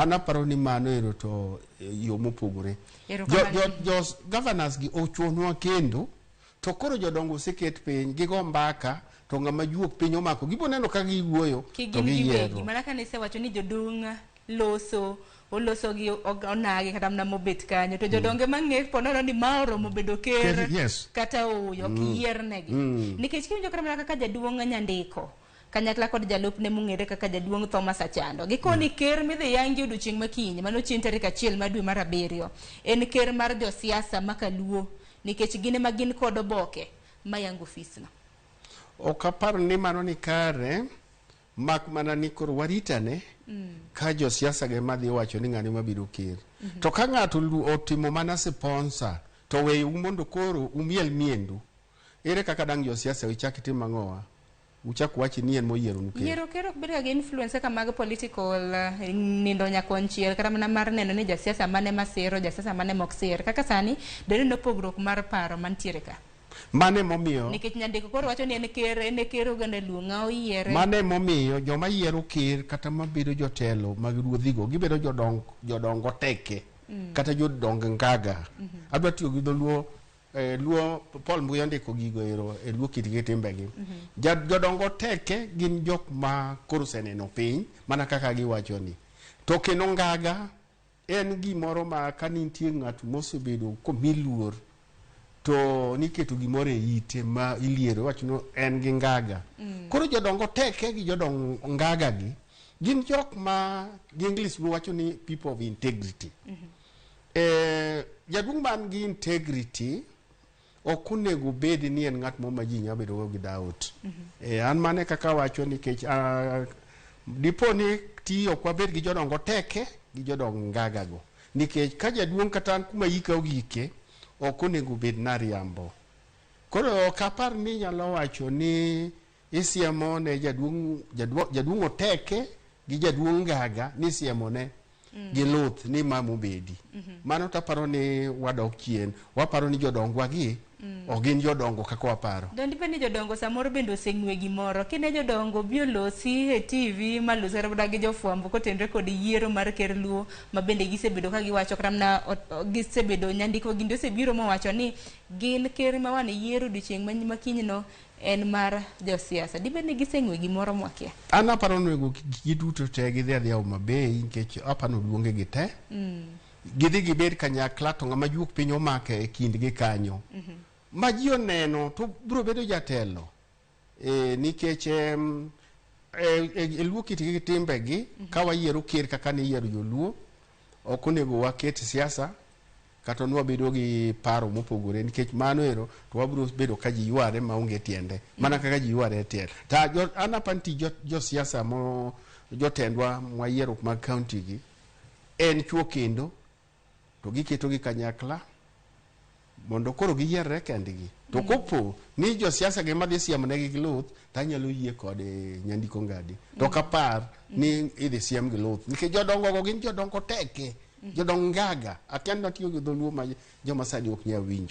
Anaparo ni mano ero to yo mopogore. Jo governors gi ochunwa kendo to koro jodongo seket piny gigo mbaka to ngama juok piny omako giboneno ka giwuoyo to giyiero. Mana ka nise wacho ni jodonga oloso gi onagi kata mna mobet kanyo to jodonge mang'e ponono ni maoro mobedo ker kata uyo kiyier negi nikech kiwinjo kaka jaduong' nyandiko kanyakla kod jalupne mung'ere kaka jaduong' Thomas Achando gikoni ker midhi yangi odiochieng' makiny mano chieng' tarik 1 dwe mar 7 en ker mar josiasa makaluo nikech gine ma gin kod oboke mayango ofisno. Ok aparo ni mano ni kare mak mana ni koro waritane ka josiasa ge madhi wacho ni ng'ani mabiro ker to ka ng'ato otimo mana sponsor to weyo mondo koro umiel miendu ere kaka dang josiasa ichak tim ang'owa uchak wachi ni en moyiero nuke yiero ker ok bed ga influence ka mag political nindo nyakonchiel kata mana mar neno ni josiasa mane masiro josiasa mane mok sir kaka sani dere no pogruok mar paro mantiere ka mane momiyo nikech nyandiko koro wacho ni en ker oganda luonga oyiere mane momiyo joma yiero ker kata mabedo jotelo mag ruodhigo gibedo jodongo teke kata jodong ngaga adwa tiyo gi dholuo luo Paul Mbuya ndiko gigo ero luo kitgi timbegi jodongo teke gin jok ma koro seneno piny mana kaka giwacho ni to kendo ngaga en gimoro ma kanintie ng'at mosebedo komiluor to niketo gimoro e ite ma iliero wachno en gi ngaga koro jodongo teke gi jodong ngaga gi gin jok ma gi English wacho ni people of integrity jaduong' man gi integrity ok onego bed ni en ng'at mo ma ji nya bedo gi doubt an mane kaka wacho nikech dipo ni tiyo kwa bed gi jodongo teke gi jodong ngaga go nikech ka jaduong' kata kuma yika ogike ok onego bed nariambo koro ok apar ni nyalo wacho ni isiemo ne jaduong' oteke gi jaduong' ngaga ni isiemo ne gi luth ni mamo bedi mano taparo ni wadok chien waparo ni jodongwa gi ogin jodongo kako waparo dondi bende jodongo samoro bende oseng'we gimoro kine jodongo biolosi e TV malosere boda gi jofwambo kotenre kod yiero mar ker luo ma bende gisebedo ka giwacho kramna gisebedo nyandiko ginde osebiro mowacho ni gin ker ma wan yiero odiochieng' makinyno en mar josiasa di bende giseng'we gimoro mwakia an aparo nego giduto te gidhi adhiya Homabay nikech apano duonge gi te gidhi gibed kanyakla to ng'ama juok piny omake e kindgi kanyo ma ji oneno to biro bedo jatelo nikech luo kitgi timbegi ka wayiero ker kaka ni yiero joluo ok onego waket siasa kata nwa bedo gi paro mopogore nikech mano ero to wabiro bedo ka ji yware maonge tiende mana kaka ji yware tiende ta anapanti josiasa mo jotendwa mwayiero mag county gi en chuo kendo to giketo gi kanyakla mondo koro giyierre kendgi to kopo ni josiasa ge madhi siemo negi gi luth tanyalo yie kod nyandiko ngadi to kapar ni idhi siem gi luth nikech jodongo go gin jodongo teke jodong ngaga akenda tiyo gi dholuo ma joma sani ok nyal winjo